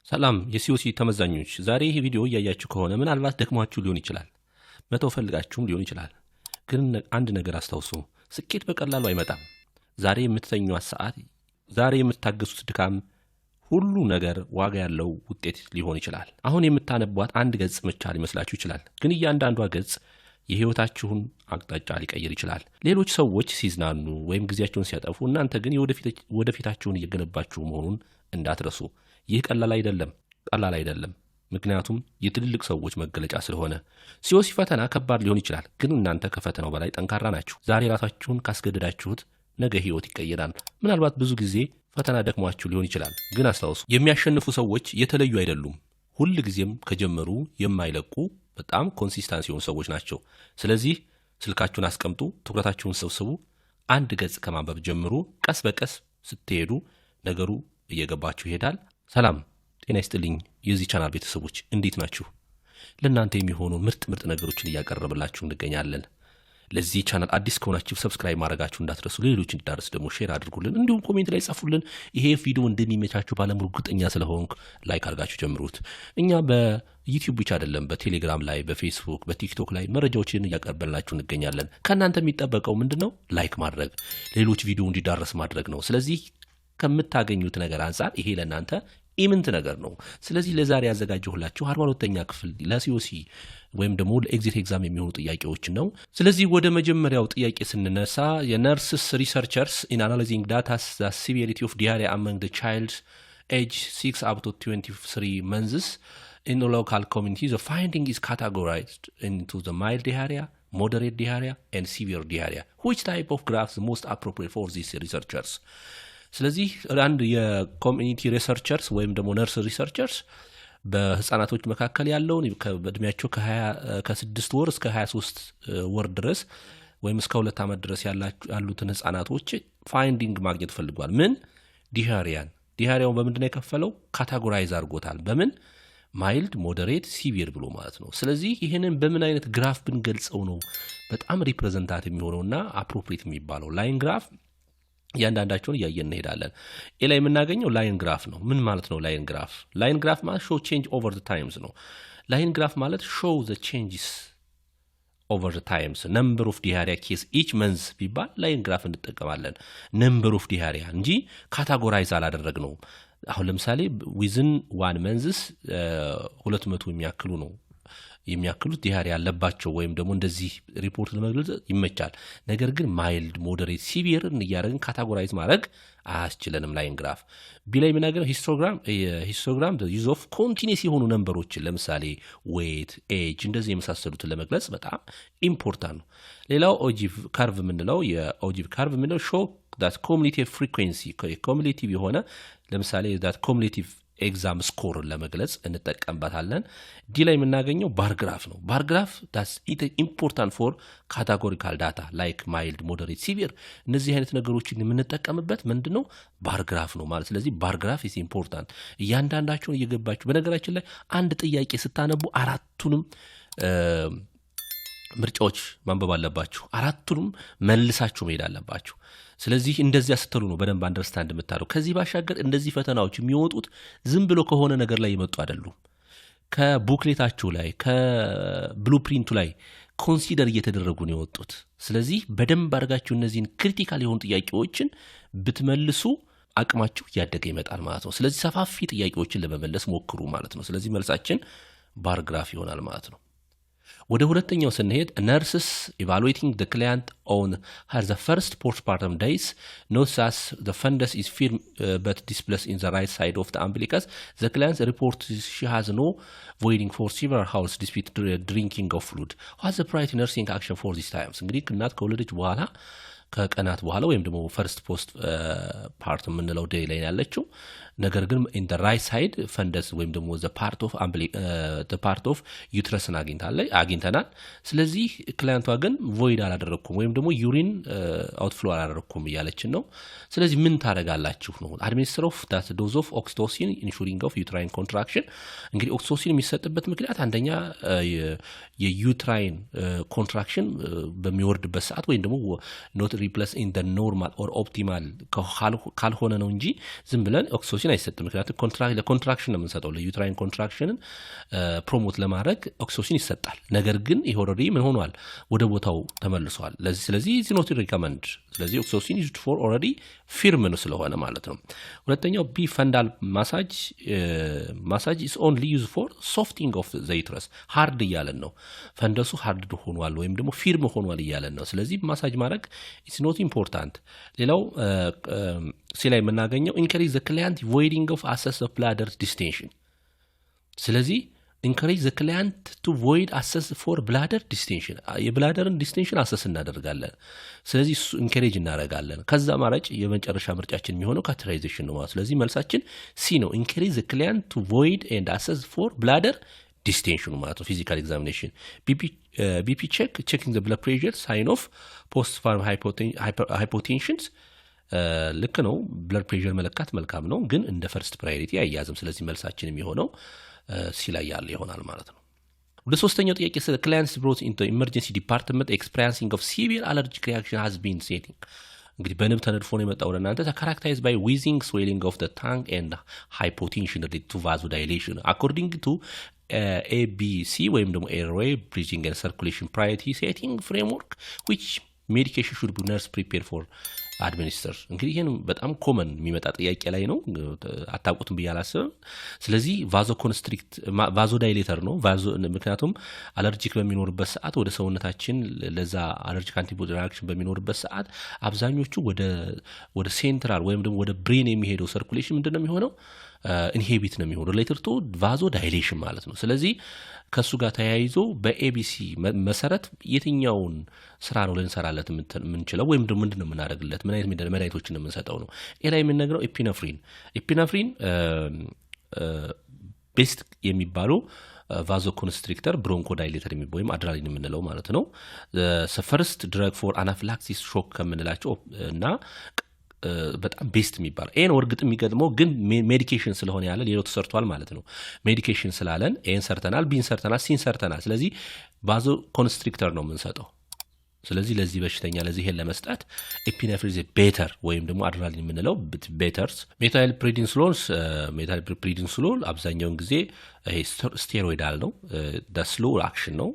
ሰላም የሲኦሲ ተመዛኞች ዛሬ ይሄ ቪዲዮ እያያችሁ ከሆነ ምናልባት ደክሟችሁ ሊሆን ይችላል መተው ፈልጋችሁም ሊሆን ይችላል ግን አንድ ነገር አስተውሱ ስኬት በቀላሉ አይመጣም ዛሬ የምትተኙት ሰዓት ዛሬ የምትታገሱት ድካም ሁሉ ነገር ዋጋ ያለው ውጤት ሊሆን ይችላል አሁን የምታነቧት አንድ ገጽ ብቻ ሊመስላችሁ ይችላል ግን እያንዳንዷ ገጽ የህይወታችሁን አቅጣጫ ሊቀይር ይችላል ሌሎች ሰዎች ሲዝናኑ ወይም ጊዜያቸውን ሲያጠፉ እናንተ ግን ወደፊታችሁን እየገነባችሁ መሆኑን እንዳትረሱ ይህ ቀላል አይደለም ምክንያቱም የትልልቅ ሰዎች መገለጫ ስለሆነ ሲኦሲ ፈተና ከባድ ሊሆን ይችላል ግን እናንተ ከፈተናው በላይ ጠንካራ ናችሁ ዛሬ ራሳችሁን ካስገደዳችሁት ነገ ህይወት ይቀየራል ምናልባት ብዙ ጊዜ ፈተና ደክሟችሁ ሊሆን ይችላል ግን አስተውሉ የሚያሸንፉ ሰዎች የተለዩ አይደሉም ሁሉ ጊዜም ከጀመሩ የማይለቁ በጣም ኮንሲስታንስ የሆኑ ሰዎች ናቸው ስለዚህ ስልካችሁን አስቀምጡ ትኩረታችሁን ሰብስቡ አንድ ገጽ ከማንበብ ጀምሩ ቀስ በቀስ ስትሄዱ ነገሩ እየገባችሁ ይሄዳል ሰላም ጤና ይስጥልኝ የዚህ ቻናል ቤተሰቦች እንዴት ናችሁ ለእናንተ የሚሆኑ ምርጥ ነገሮችን እያቀረብላችሁ እንገኛለን ለዚህ ቻናል አዲስ ከሆናችሁ ሰብስክራይብ ማድረጋችሁ እንዳትረሱ ሌሎች እንዲዳረስ ደግሞ ሼር አድርጉልን እንዲሁም ኮሜንት ላይ ጻፉልን ይሄ ቪዲዮ እንደሚመቻችሁ ባለሙሉ እርግጠኛ ስለሆንኩ ላይክ አድርጋችሁ ጀምሩት እኛ በዩቲዩብ ብቻ አይደለም በቴሌግራም ላይ በፌስቡክ በቲክቶክ ላይ መረጃዎችን እያቀርበልናችሁ እንገኛለን ከእናንተ የሚጠበቀው ምንድነው ላይክ ማድረግ ሌሎች ቪዲዮ እንዲዳረስ ማድረግ ነው ስለዚህ ከምታገኙት ነገር አንፃር ይሄ ለእናንተ ኢምንት ነገር ነው ስለዚህ ለዛሬ ያዘጋጀሁላችሁ 42ኛ ክፍል ለሲኦሲ ወይም ደግሞ ለኤግዚት ኤግዛም የሚሆኑ ጥያቄዎች ነው ስለዚህ ወደ መጀመሪያው ጥያቄ ስንነሳ የነርስስ ሪሰርቸርስ in analyzing data the severity of diarrhea among the child age 6 up to 23 months in the local community the finding is categorized into the mild diarrhea moderate diarrhea and severe diarrhea which type of graph is most appropriate for these researchers ስለዚህ አንድ የኮሚኒቲ ሪሰርቸርስ ወይም ደግሞ ነርስ ሪሰርቸርስ በህፃናቶች መካከል ያለውን በእድሜያቸው ከ6 ወር እስከ 23 ወር ድረስ ወይም እስከ 2 ዓመት ድረስ ያሉትን ህፃናቶች ፋይንዲንግ ማግኘት ፈልጓል ምን ዲያሪያውን በምንድነው የከፈለው ካታጎራይዝ አድርጎታል በምን ማይልድ ሞዴሬት ሲቪር ብሎ ማለት ነው ስለዚህ ይሄንን በምን አይነት ግራፍ ብንገልጸው ነው በጣም ሪፕሬዘንታቲቭ የሚሆነውና አፕሮፕሪየት የሚባለው ላይን ግራፍ ያንዳንዳቸውን ያየን እንሄዳለን ኤላይ የምናገኘው ላይን ግራፍ ነው ምን ማለት ነው ላይን ግራፍ ማለት show change over the times ነው ላይን ግራፍ ማለት show the changes over the times number of diarrhea case each month ቢባል ላይን ግራፍ እንጠቀማለን number of diarrhea እንጂ ካታጎራይዝ አላደረግነው አሁን ለምሳሌ within 1 months 200 የሚያክሉት ዲያሪያ ያለባቸው ወይም ደግሞ እንደዚህ ሪፖርት ለመግለጽ ይመቻል ነገር ግን ማይልድ ሞዴሬት ሲቪር እንያረግን ካታጎራይዝ ማድረግ አያስችለንም ላይን ግራፍ ቢላይ ምናገር ሂስቶግራም the use of continuous የሆኑ ነምበሮችን ለምሳሌ weight age እንደዚህ የመሳሰሉትን ለመግለጽ በጣም ኢምፖርታንት ነው ሌላው ኦጂቭ ካርቭ ምንለው የኦጂቭ ካርቭ ምንለው show that cumulative frequency cumulative የሆነ ለምሳሌ that cumulative ኤግዛም ስኮር ለመግለጽ እንጠቀምበታለን ዲ ላይ የምናገኘው ባር ግራፍ ነው ባር ግራፍ that's important for categorical data like mild moderate severe እነዚህ አይነት ነገሮችን የምንጠቀምበት ምንድነው ባር ግራፍ ነው ማለት ስለዚህ ባር ግራፍ is important እያንዳንዳቸውን እየገባችሁ በነገራችን ላይ አንድ ጥያቄ ስታነቡ አራቱንም ምርጫዎች ማንበብ አለባችሁ አራቱንም መልሳችሁ መሄድ አለባችሁ ስለዚህ እንደዚህ አስተሉ ነው በደንብ አንደርስታንድ የምታረው ከዚህ ባሻገር እንደዚህ ፈተናዎች የሚወጡት ዝም ብሎ ከሆነ ነገር ላይ ይመጡ አይደሉም ከቡክሌታችሁ ላይ ከብሉፕሪንቱ ላይ ኮንሲደር እየተደረጉ ነው የወጡት ስለዚህ በደንብ አድርጋችሁ እነዚህን ክሪቲካል የሆኑ ጥያቄዎችን ብትመልሱ አቅማችሁ ያደገ ይመጣል ማለት ነው ስለዚህ ሰፋፊ ጥያቄዎችን ለመመለስ ሞክሩ ማለት ነው ስለዚህ መልሳችን ባር ግራፍ ይሆናል ማለት ነው ወደ ሁለተኛው ስንሄድ nurses evaluating the client on her the first postpartum days notes as the fundus is firm but displaced in the right side of the umbilicus the client reports she has no voiding for several hours despite drinking of fluid what's the priority nursing action for these times እንግዲህ እናት ከወለደች በኋላ ከቀናት በኋላ ወይም ደግሞ ፈርስት ፖስት ፓርት ምንለው ዴይ ላይ ያለችው ነገር ግን in the right side ፈንደስ ወይም ደግሞ the part of uterus አግኝተናል ስለዚህ ክላይንቷ ግን void አላደረኩም ወይም ደግሞ ዩሪን outflow አላደረኩም እያለችን ነው ስለዚህ ምን ታረጋላችሁ ነው administer of that dose of oxytocin ensuring of uterine contraction እንግዲህ ኦክሲቶሲን የሚሰጥበት ምክንያት አንደኛ የዩትራይን ኮንትራክሽን በሚወርድበት ሰዓት ወይም ደግሞ not replace in the normal or optimal ካልሆነ ነው እንጂ ዝም ብለን ኦክሲቶሲን ኦክሲቶሲን አይሰጥም። ምክንያቱም ለኮንትራክሽን ነው የምንሰጠው። ለዩትራይን ኮንትራክሽንን ፕሮሞት ለማድረግ ኦክሲቶሲን ይሰጣል። ነገር ግን ይሄ ኦልሬዲ ምን ሆኗል? ወደ ቦታው ተመልሷል። ስለዚህ ኢዝ ኖት ሪከመንድ። ስለዚህ ኦክሲቶሲን ዩዝድ ፎር ኦልሬዲ ፊርም ስለሆነ ማለት ነው። ሁለተኛው ቢ ፈንዳል ማሳጅ ኢዝ ኦንሊ ዩዝ ፎር ሶፍቲንግ ኦፍ ዘ ዩትረስ። ሃርድ እያለን ነው። ፈንደሱ ሃርድ ሆኗል ወይም ደግሞ ፊርም ሆኗል እያለን ነው። ስለዚህ ማሳጅ ማድረግ ኢዝ ኖት ኢምፖርታንት። ሌላው ሲ ላይ የምናገኘው ኢንከሬጅ ዘ ክላይንት ቮይዲንግ ኦፍ አሰስ ኦፍ ብላደር ዲስቴንሽን። ስለዚህ ኢንከሬጅ ዘ ክላይንት ቱ ቮይድ አሰስ ፎር ብላደር ዲስቴንሽን፣ የብላደርን ዲስቴንሽን አሰስ እናደርጋለን። ስለዚህ እሱ ኢንከሬጅ እናደርጋለን። ከዛ ማረጭ የመጨረሻ ምርጫችን የሚሆነው ካቴተራይዜሽን ነው ማለት። ስለዚህ መልሳችን ሲ ነው። ኢንከሬጅ ዘ ክላይንት ቱ ቮይድ ኤንድ አሰስ ፎር ብላደር ዲስቴንሽኑ ማለት ነው። ፊዚካል ኤግዛሚኔሽን ቢፒ ቼኪንግ ዘ ብለድ ፕሬሸር ሳይን ኦፍ ፖስት ፓርም ሃይፖቴንሽንስ ልክ ነው። ብለድ ፕሬሸር መለካት መልካም ነው፣ ግን እንደ ፈርስት ፕራዮሪቲ አያያዝም። ስለዚህ መልሳችን የሚሆነው ሲ ላይ ያለ ይሆናል ማለት ነው። ወደ ሶስተኛው ጥያቄ ስለ ክላይንትስ ብሮት ኢንቶ ኢመርጀንሲ ዲፓርትመንት ኤክስፐሪንሲንግ ኦፍ ሲቪር አለርጂክ ሪአክሽን ሃዝ ቢን ሴቲንግ። እንግዲህ በንብ ተነድፎ ነው የመጣው ለእናንተ። ካራክተራይዝድ ባይ ዊዚንግ ስዌሊንግ ኦፍ ዘ ታንግ ኤንድ ሃይፖቴንሽን ሪሌትድ ቱ ቫዞዳይሌሽን አኮርዲንግ ቱ ኤቢሲ ወይም ደግሞ ኤርዌይ ብሪዚንግ ኤንድ ሰርኩሌሽን ፕራዮሪቲ ሴቲንግ ፍሬምወርክ ዊች ሜዲኬሽን ሹድ ቢ ነርስ ፕሪፔር ፎር አድሚኒስተር። እንግዲህ ይህን በጣም ኮመን የሚመጣ ጥያቄ ላይ ነው፣ አታውቁትም ብዬ አላስብም። ስለዚህ ቫዞ ዳይሌተር ነው። ምክንያቱም አለርጂክ በሚኖርበት ሰዓት ወደ ሰውነታችን ለዛ አለርጂክ አንቲቦዲ ሪአክሽን በሚኖርበት ሰዓት አብዛኞቹ ወደ ሴንትራል ወይም ደግሞ ወደ ብሬን የሚሄደው ሰርኩሌሽን ምንድን ነው የሚሆነው? ኢንሂቢት ነው የሚሆነው፣ ሪሌትድ ቱ ቫዞ ዳይሌሽን ማለት ነው። ስለዚህ ከሱ ጋር ተያይዞ በኤቢሲ መሰረት የትኛውን ስራ ነው ልንሰራለት የምንችለው ወይም ደግሞ ምንድን ነው የምናደርግለት፣ ምን አይነት መድኃኒቶችን ነው የምንሰጠው ነው። ሌላ የምንነግረው ኤፒነፍሪን ቤስት የሚባለው ቫዞ ኮንስትሪክተር ብሮንኮ ዳይሌተር ወይም አድራሊን የምንለው ማለት ነው። ፈርስት ድረግ ፎር አናፍላክሲስ ሾክ ከምንላቸው እና በጣም ቤስት የሚባለው ኤን ወርግጥ የሚገጥመው ግን ሜዲኬሽን ስለሆነ ያለ ሌላው ተሰርቷል ማለት ነው። ሜዲኬሽን ስላለን ኤን ሰርተናል፣ ቢን ሰርተናል፣ ሲን ሰርተናል። ስለዚህ ቫዞ ኮንስትሪክተር ነው የምንሰጠው። ስለዚህ ለዚህ በሽተኛ ለዚህ ይሄን ለመስጠት ኤፒነፍሪን ቤተር ወይም ደግሞ አድራሊን የምንለው ቤተርስ። ሜታይል ፕሪዲንስሎል አብዛኛውን ጊዜ ይሄ ስቴሮይዳል ነው፣ ስሎ አክሽን ነው፣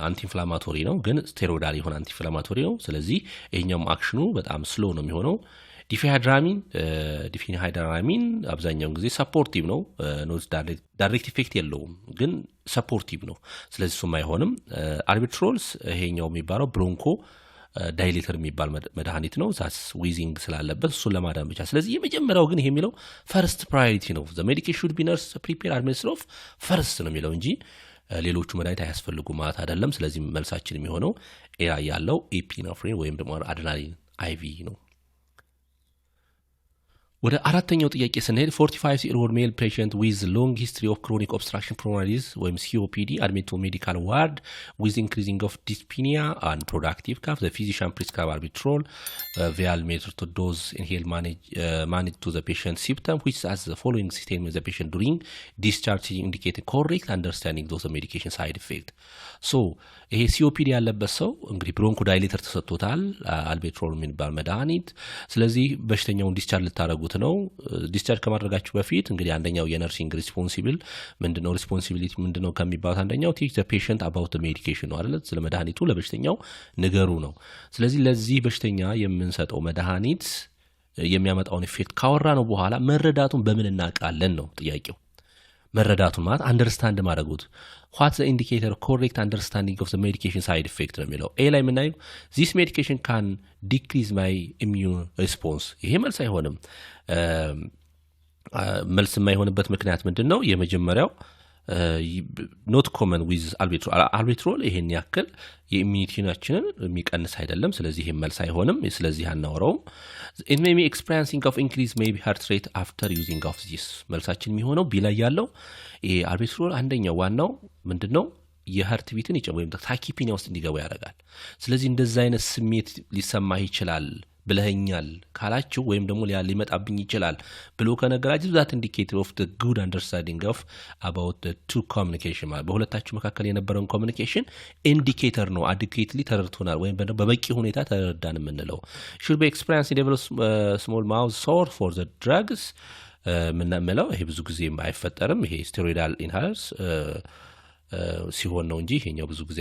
አንቲኢንፍላማቶሪ ነው፣ ግን ስቴሮይዳል የሆነ አንቲኢንፍላማቶሪ ነው። ስለዚህ ይሄኛውም አክሽኑ በጣም ስሎ ነው የሚሆነው። ዲፌንሃይድራሚን አብዛኛውን ጊዜ ሰፖርቲቭ ነው፣ ዳይሬክት ኢፌክት የለውም፣ ግን ሰፖርቲቭ ነው። ስለዚህ እሱም አይሆንም። አርቢትሮልስ ይሄኛው የሚባለው ብሮንኮ ዳይሌተር የሚባል መድኃኒት ነው። ዛስ ዊዚንግ ስላለበት እሱን ለማዳን ብቻ። ስለዚህ የመጀመሪያው ግን ይሄ የሚለው ፈርስት ፕራዮሪቲ ነው። ዘ ሜዲኬሽን ሹድ ቢ ነርስ ፕሪፔር አድሚኒስትር ኦፍ ፈርስት ነው የሚለው እንጂ ሌሎቹ መድኃኒት አያስፈልጉም ማለት አይደለም። ስለዚህ መልሳችን የሚሆነው ኤ ያለው ኤፒነፍሪን ወይም ደግሞ አድሬናሊን አይቪ ነው። ወደ አራተኛው ጥያቄ ስንሄድ 45 year old male patient with long history of chronic obstruction pulmonary disease ወይም COPD admitted to medical ward with increasing of dyspnea and productive cough. The physician prescribed albuterol via metered dose inhaled managed to the patient symptom which has the following statement the patient during discharge indicated correct understanding those medication side effect. So ይሄ COPD ያለበት ሰው እንግዲህ ብሮንኮ ዳይሌተር ተሰጥቶታል አልቤትሮል የሚባል መድኃኒት። ስለዚህ በሽተኛውን ዲስቻርጅ ልታደርጉት ነው። ዲስቻርጅ ከማድረጋችሁ በፊት እንግዲህ አንደኛው የነርሲንግ ሪስፖንሲቢሊቲ ምንድነው ከሚባሉት አንደኛው ቲች ዘ ፔሸንት አባውት ዘ ሜዲኬሽን ነው አይደል? ስለ መድኃኒቱ ለበሽተኛው ንገሩ ነው። ስለዚህ ለዚህ በሽተኛ የምንሰጠው መድኃኒት የሚያመጣውን ኢፌክት ካወራ ነው በኋላ መረዳቱን በምን እናውቃለን ነው ጥያቄው። መረዳቱን ማለት አንደርስታንድ ማድረጉት what the indicator correct understanding of the medication side effect ነው የሚለው። ኤ ላይ የምናየው this medication can decrease my immune response። ይሄ መልስ አይሆንም። መልስ የማይሆንበት ምክንያት ምንድን ነው? የመጀመሪያው ኖት ኮመን ዊዝ አልቤትሮል ይሄን ያክል የኢሚኒቲናችንን የሚቀንስ አይደለም። ስለዚህ ይሄን መልስ አይሆንም። ስለዚህ አናወራውም። it may be experiencing of increase maybe heart rate after using of this መልሳችን የሚሆነው ቢ ላይ ያለው ይሄ አልቤትሮል አንደኛው ዋናው ምንድነው የሃርት ቢትን ወይም ታኪፒኒያ ውስጥ እንዲገባ ያደርጋል። ስለዚህ እንደዛ አይነት ስሜት ሊሰማህ ይችላል ብለኸኛል ካላችሁ ወይም ደግሞ ሊመጣብኝ ይችላል ብሎ ከነገራችሁ that indicator of the good understanding of about the two communication ማለት በሁለታችሁ መካከል የነበረውን ኮሚኒኬሽን ኢንዲኬተር ነው adequately ተረድቶናል ወይም በበቂ ሁኔታ ተረዳን የምንለው should be experienced develop small mouth sore for the drugs ምንነምለው ይሄ ብዙ ጊዜ አይፈጠርም ይሄ steroidal inhalers ሲሆን ነው እንጂ ይሄኛው ብዙ ጊዜ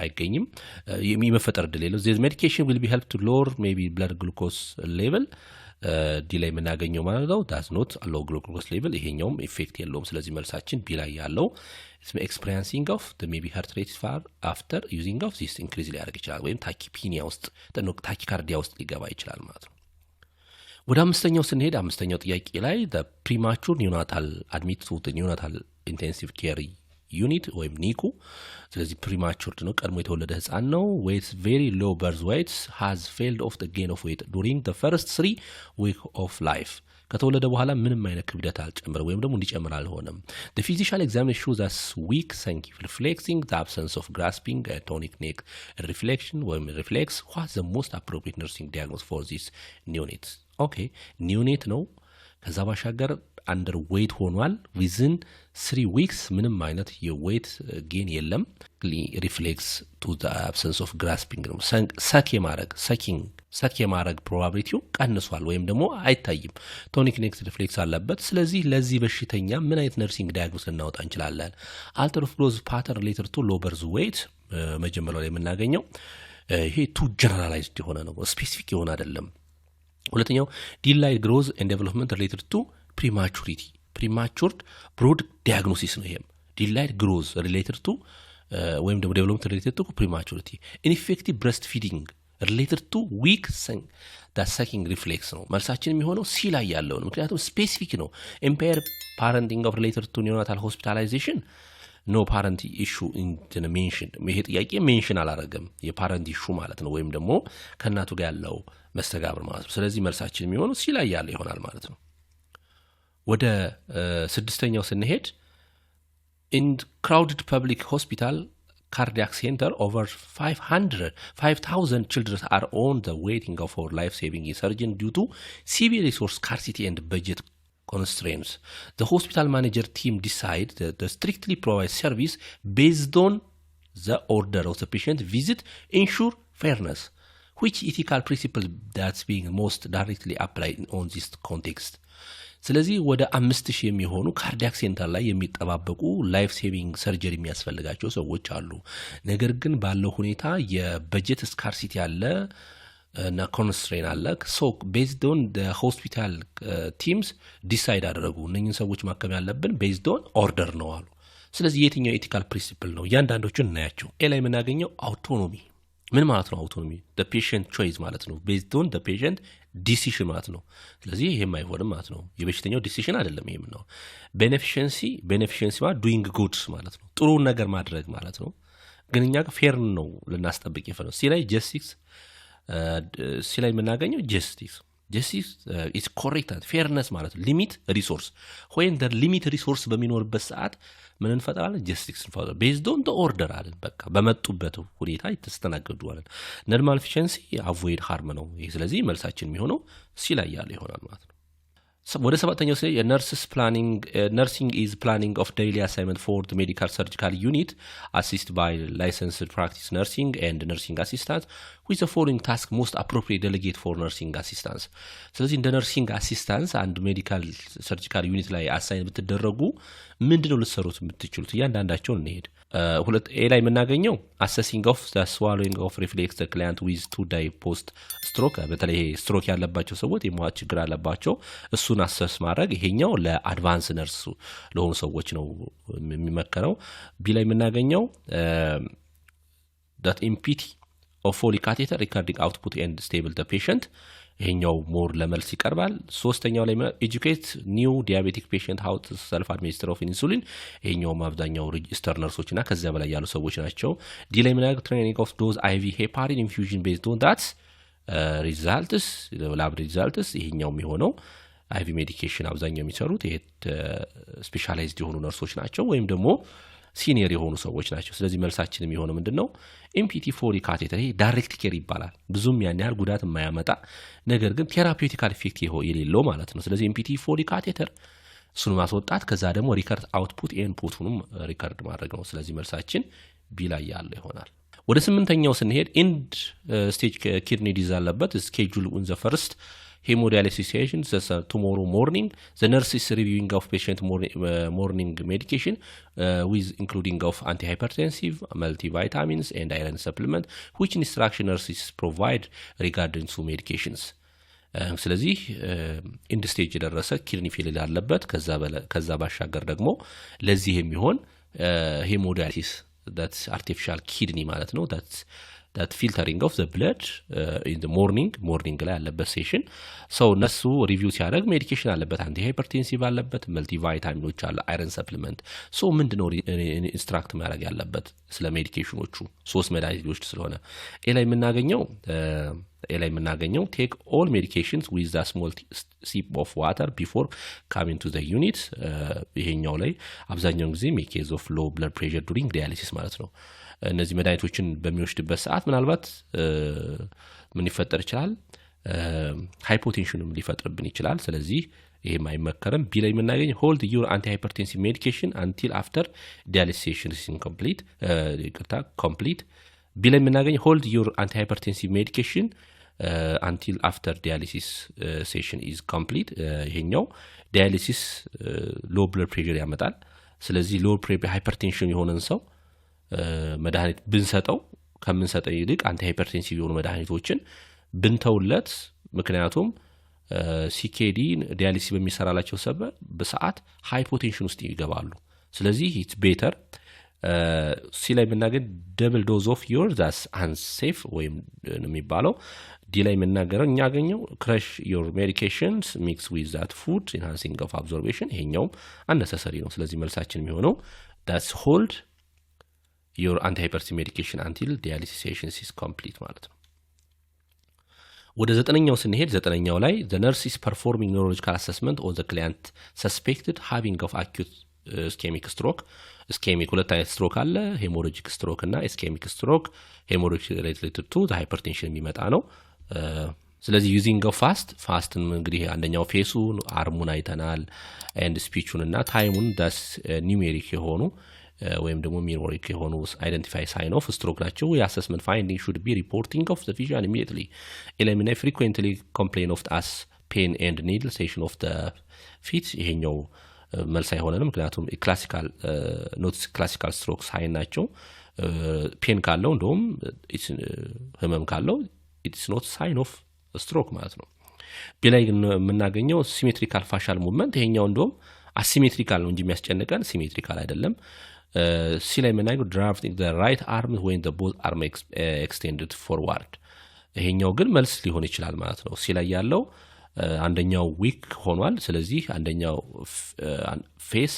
አይገኝም የሚመፈጠር ደሌሎ this medication will be help to lower maybe blood glucose level ዲላይ የምናገኘው ማለት ነው does not low glucose level ይሄኛውም ኢፌክት የለውም ስለዚህ መልሳችን ቢ ላይ ያለው experiencing of the maybe heart rate far after using of this increase ሊያደርግ ይችላል ወይም ታኪፒኒያ ውስጥ ታኪካርዲያ ውስጥ ሊገባ ይችላል ማለት ነው ወደ አምስተኛው ስንሄድ አምስተኛው ጥያቄ ላይ the premature neonatal admit to the neonatal intensive care unit ወይም ኒኩ ስለዚህ premature ነው ቀድሞ የተወለደ ህፃን ነው weight very low birth weight has failed of the gain of weight during the first 3 weeks of life ከተወለደ በኋላ ምንም አይነት ክብደት አልጨመረ ወይም ደግሞ እንዲጨምር አልሆነም the physical examination shows us weak sensitive reflexing the absence of grasping a tonic neck reflection ወይም reflex what's the most appropriate nursing diagnosis for this neonate okay neonate ነው ከዛ ባሻገር under weight ሆኗል within 3 weeks ምንም አይነት የweight gain የለም reflex to the absence of grasping ነው ሰክ የማረግ probability ቀንሷል ወይም ደግሞ አይታይም tonic neck reflex አለበት ስለዚህ ለዚህ በሽተኛ ምን አይነት nursing diagnosis እናወጣ እንችላለን alter of growth pattern related to low birth weight መጀመሪያው ላይ የምናገኘው ይሄ too generalized የሆነ ነው specific የሆነ አይደለም ሁለተኛው delayed growth and development related to premature broad diagnosis ነው ይሄም delayed growth related to ወይም ደግሞ development related to prematurity ineffective breastfeeding related to weak sucking reflex ነው መልሳችን የሚሆነው ሲ ላይ ያለው ነው ምክንያቱም ስፔሲፊክ ነው impaired parenting of related to neonatal hospitalization no parent issue in mention ይሄ ጥያቄ ሜንሽን አላረገም የፓረንት ኢሹ ማለት ነው ወይም ደግሞ ከናቱ ጋር ያለው መስተጋብር ማለት ነው ስለዚህ መልሳችን የሚሆነው ሲ ላይ ያለው ይሆናል ማለት ነው ወደ ስድስተኛው ስንሄድ in crowded public hospital cardiac center over 5000 children are on the waiting for life saving surgery due to severe resource scarcity and budget constraints the hospital manager team decide to strictly provide service based on the order of the patient visit ensure fairness which ethical principle that's being most directly applied on this context ስለዚህ ወደ 5000 የሚሆኑ ካርዲያክ ሴንተር ላይ የሚጠባበቁ ላይፍ ሴቪንግ ሰርጀሪ የሚያስፈልጋቸው ሰዎች አሉ ነገር ግን ባለው ሁኔታ የበጀት ስካርሲቲ አለ እና ኮንስትሬን አለ so based on the hospital teams decide አደረጉ እነኚህን ሰዎች ማከም ያለብን based on order ነው አሉ ስለዚህ የትኛው ኤቲካል ፕሪንሲፕል ነው ያንዳንዶቹን እናያቸው ኤ ላይ የምናገኘው አውቶኖሚ ምን ማለት ነው አውቶኖሚ the patient choice ማለት ነው based on the patient decision ማለት ነው ስለዚህ ይሄም አይሆንም ማለት ነው የበሽተኛው ዲሲሽን አይደለም ይሄም ነው beneficiency ማለት doing good ማለት ነው ጥሩ ነገር ማድረግ ማለት ነው ግን እኛ ፌር ነው ለናስጠብቅ ይፈነው ሲ ላይ ሲ ላይ የምናገኘው justice is correct and fairness ማለት ነው limit resource when the limit resource በሚኖርበት ሰዓት ምን እንፈጥራለን justice እንፈጥራለን based on the order አለን በቃ በመጡበት ሁኔታ ይተስተናገዱ አለን normal efficiency avoid harm ነው ይሄ ስለዚህ መልሳችን የሚሆነው ሲ ላይ ያለው ይሆናል ማለት ነው ወደ ሰባተኛው nursing is planning of daily assignment for the medical surgical unit assisted by licensed practice nursing and nursing assistants with the following task most appropriate delegate for nursing assistants ስለዚህ እንደ nursing assistants and medical surgical unit ላይ አሳይን ብትደረጉ ምንድነው ልትሰሩት የምትችሉት እያንዳንዳቸው እንሄድ ሁለት ኤ ላይ የምናገኘው assessing of the swallowing of reflex the client with 2 day post stroke በተለይ ስትሮክ ያለባቸው ሰዎች የሟች ችግር አለባቸው እሱን አሰስ ማድረግ ይሄኛው ለአድቫንስ ነርስ ለሆኑ ሰዎች ነው የሚመከረው ቢ ላይ የምናገኘው that impT of Foley catheter recording output and stable the patient ይሄኛው ሞር ለመልስ ይቀርባል ሶስተኛው ላይ educate new diabetic patient how to self administer of insulin ይሄኛው አብዛኛው ሬጂስተር ነርሶችና ከዛ በላይ ያሉ ሰዎች ናቸው ዲ ላይ ምናገር training of dose IV heparin infusion based on that results lab results ይሄኛው የሚሆነው IV medication አብዛኛው የሚሰሩት ይሄ ስፔሻላይዝድ የሆኑ ነርሶች ናቸው ወይም ደግሞ ሲኒየር የሆኑ ሰዎች ናቸው። ስለዚህ መልሳችን የሚሆነው ምንድነው? ኤምፒቲ ፎሊ ካቴተር። ይሄ ዳይሬክት ኬር ይባላል። ብዙም ያን ያህል ጉዳት የማያመጣ ነገር ግን ቴራፒውቲካል ኢፌክት የሌለው ማለት ነው። ስለዚህ ኤምፒቲ ፎሊ ካቴተር እሱን ማስወጣት፣ ከዛ ደግሞ ሪከርድ አውትፑት ኢንፑቱንም ሪከርድ ማድረግ ነው። ስለዚህ መልሳችን ቢ ላይ ያለው ይሆናል። ወደ 8ኛው ስንሄድ ኢንድ ስቴጅ ኪድኒ ዲዝ አለበት። ስኬጁል ኦን ዘ ፈርስት hemodialysis session tomorrow morning. The nurse is reviewing of patient morning medication with including of antihypertensive, multivitamins and iron supplement, which instruction nurses provide regarding to medications. ስለዚህ ኢንድ ስቴጅ የደረሰ ኪድኒ ፌሊር አለበት። ከዛ ባሻገር ደግሞ ለዚህ የሚሆን ሄሞዳያሊሲስ that's artificial kidney ማለት ነው that filtering of the blood in the morning ላይ ያለበት ሴሽን ሰው እነሱ ሪቪው ሲያደርግ ሜዲኬሽን አለበት፣ አንቲ ሃይፐርቴንሲቭ አለበት፣ መልቲ ቫይታሚኖች አለ፣ አይረን ሰፕሊመንት። ሶ ምንድነው ኢንስትራክት ማድረግ ያለበት ስለ ሜዲኬሽኖቹ 3 መድኃኒቶች ስለሆነ ኤ ላይ የምናገኘው ቴክ ኦል ሜዲኬሽንስ ዊዝ አ ስሞል ሲፕ ኦፍ ዋተር ቢፎር ካሚንግ ቱ ዘ ዩኒት። ይሄኛው ላይ አብዛኛውን ጊዜ ኬዝ ኦፍ ሎ ብለድ ፕሬሸር ዱሪንግ ዲያሊሲስ ማለት ነው። እነዚህ መድኃኒቶችን በሚወስድበት ሰዓት ምናልባት ምን ሊፈጠር ይችላል? ሃይፖቴንሽንም ሊፈጥርብን ይችላል። ስለዚህ ይሄም አይመከርም። ቢ ላይ የምናገኘው ሆልድ ዩር አንቲ ሃይፐርቴንሲቭ ሜዲኬሽን አንቲል አፍተር ዲያሊሲስ ሴሽን ኢዝ ኮምፕሊት። ቢ ላይ የምናገኘው ሆልድ ዩር አንቲ ሃይፐርቴንሲቭ ሜዲኬሽን አንቲል አፍተር ዲያሊሲስ ሴሽን ኢዝ ኮምፕሊት። ይሄኛው ዲያሊሲስ ሎ ብለድ ፕሬሸር ያመጣል። ስለዚህ ሎ ሃይፐርቴንሽን የሆነን ሰው መድኃኒት ብንሰጠው ከምንሰጠው ይልቅ አንቲ ሃይፐርቴንሲቭ የሆኑ መድኃኒቶችን ብንተውለት፣ ምክንያቱም ሲኬዲ ዲያሊሲስ በሚሰራላቸው በሰዓት ሃይፖቴንሽን ውስጥ ይገባሉ። ስለዚህ ኢትስ ቤተር ሲ ላይ የምናገኝ ደብል ዶዝ ኦፍ ዮር ዛስ አንሴፍ ወይም የሚባለው ዲ ላይ የምናገረው እኛ ያገኘው ክረሽ ዮር ሜዲኬሽንስ ሚክስ ዊዝ ዛት ፉድ ኢንሃንሲንግ ኦፍ አብዞርቤሽን። ይሄኛውም አነሰሰሪ ነው። ስለዚህ መልሳችን የሚሆነው ዳስ ሆልድ ዮር አንቲ ሃይፐርቴንሲቭ ሜዲኬሽን አንቲል ዲያሊሲስ ሴሽን ኢዝ ኮምፕሊት ማለት ነው። ወደ 9ኛው ስንሄድ 9ኛው ላይ the nurse is performing neurological assessment on the client suspected having of acute ischemic stroke. ischemic ሁለት አይነት ስትሮክ አለ፣ ሄሞሮጂክ ስትሮክ እና ischemic stroke። ሄሞሮጂክ related to the hypertension የሚመጣ ነው። ስለዚህ ዩዚንግ ፋስትን እንግዲህ አንደኛው ፌሱ አርሙን አይተናል ኤንድ ስፒቹን እና ታይሙን ዳስ ኒውሜሪክ የሆኑ ወይም ደግሞ ሚሞሪክ የሆኑ አይደንቲፋይ ሳይን ኦፍ ስትሮክ ናቸው። የአሰስመንት ፋይንዲንግ ሹድ ቢ ሪፖርቲንግ ኦፍ ዘ ፊዚሻን ኢሚዲየትሊ ኤሊሚኔት ፍሪኩዌንትሊ ኮምፕሌን ኦፍ አስ ፔን ኤንድ ኒድል ሴሽን ኦፍ ዘ ፊት። ይሄኛው መልስ አይሆነንም፣ ምክንያቱም ክላሲካል ኖትስ ክላሲካል ስትሮክ ሳይን ናቸው። ፔን ካለው እንደውም ህመም ካለው ኢትስ ኖት ሳይን ኦፍ ስትሮክ ማለት ነው። በላይ የምናገኘው ሲሜትሪካል ፋሻል ሙቭመንት፣ ይሄኛው እንደውም አሲሜትሪካል ነው እንጂ የሚያስጨንቀን ሲሜትሪካል አይደለም። ሲ ላይ የምናገኘው ድራፍቲንግ ዘ ራይት አርም ወይን ዘ ቦዝ አርም ኤክስቴንድድ ፎርዋርድ፣ ይሄኛው ግን መልስ ሊሆን ይችላል ማለት ነው። ሲ ላይ ያለው አንደኛው ዊክ ሆኗል። ስለዚህ አንደኛው ፌስ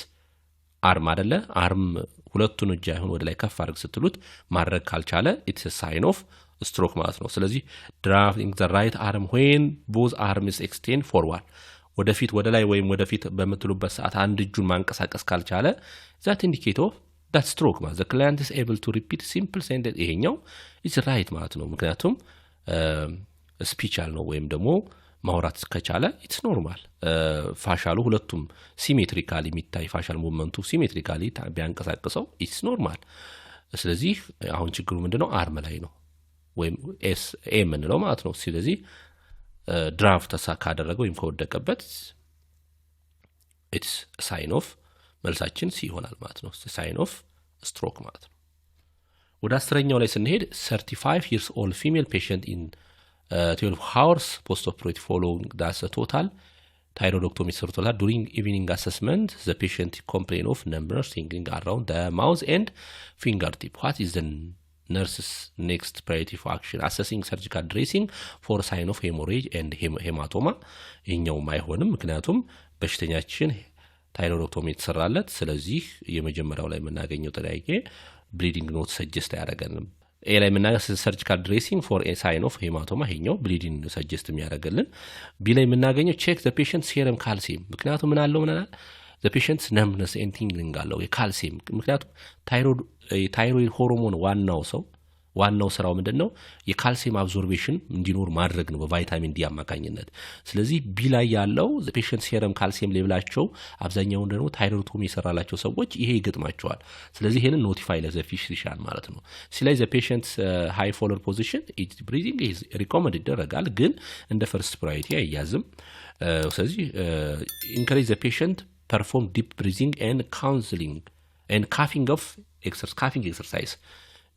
አርም አይደለ፣ አርም ሁለቱን እጅ አይሆን ወደ ላይ ከፍ አድርግ ስትሉት ማድረግ ካልቻለ ኢትስ ሳይን ኦፍ ስትሮክ ማለት ነው። ስለዚህ ድራፍቲንግ ዘ ራይት አርም ዌን ቦዝ አርምስ ኤክስቴንድ ፎርዋርድ፣ ወደፊት ወደ ላይ ወይም ወደፊት በመትሉበት ሰዓት አንድ እጁን ማንቀሳቀስ ካልቻለ ዛት ኢንዲኬት ኦፍ ዳት ስትሮክ ማለት ዘ ክላይንት ኢዝ ኤብል ቱ ሪፒት ሲምፕል ሴንቴንስ፣ ይሄኛው ኢዝ ራይት ማለት ነው። ምክንያቱም ስፒቻል ነው ወይም ደግሞ ማውራት ከቻለ ኢትስ ኖርማል። ፋሻሉ ሁለቱም ሲሜትሪካሊ የሚታይ ፋሻል ሙቭመንቱ ሲሜትሪካሊ ቢያንቀሳቅሰው ኢትስ ኖርማል። ስለዚህ አሁን ችግሩ ምንድነው? አርም ላይ ነው ወይም ኤስ ኤ የምንለው ማለት ነው። ስለዚህ ድራፍት ካደረገ ወይም ከወደቀበት ኢትስ ሳይን ኦፍ መልሳችን ሲ ይሆናል ማለት ነው። ሳይን ኦፍ ስትሮክ ማለት ነው። ወደ 10ኛው ላይ ስንሄድ 35 years old female patient in 12 hours post-operative following that's a total thyroidectomy surgery. During evening assessment, the patient complained of numbness tingling around the mouth and fingertip. What is the nurse's next priority action? Assessing surgical dressing for sign of hemorrhage and hematoma. ይሄኛውም አይሆንም፣ ምክንያቱም በሽተኛችን ታይሮይዶክቶሚ ተሰራለት። ስለዚህ የመጀመሪያው ላይ የምናገኘው ጥያቄ ብሊዲንግ ኖት ሰጀስት አያደርገንም። ኤ ላይ የምናገኘው ሰርጂካል ድሬሲንግ ፎር ኤ ሳይን ኦፍ ሄማቶማ፣ ይሄኛው ብሊዲንግ ሰጀስት የሚያደርግልን። ቢ ላይ የምናገኘው ቼክ ዘ ፔሸንት ሴረም ካልሲየም፣ ምክንያቱም ምን አለው ምናል the patient's numbness and tingling አለው የካልሲየም ምክንያቱም ታይሮይድ ሆርሞን ዋናው ስራው ምንድነው የካልሲየም አብዞርቤሽን እንዲኖር ማድረግ ነው በቫይታሚን ዲ አማካኝነት ስለዚህ ቢ ላይ ያለው the patient serum calcium ሌቭላቸው አብዛኛው ደግሞ ታይሮይዶቶሚ የሰራላቸው ሰዎች ይሄ ይገጥማቸዋል ስለዚህ ይሄንን ኖቲፋይ ለፊዚሻን ማለት ነው ስለዚህ the patient's high follower position it breathing is recommended ይደረጋል ግን እንደ first priority አይያዝም ስለዚህ encourage the patient perform deep breathing and counseling and coughing exercise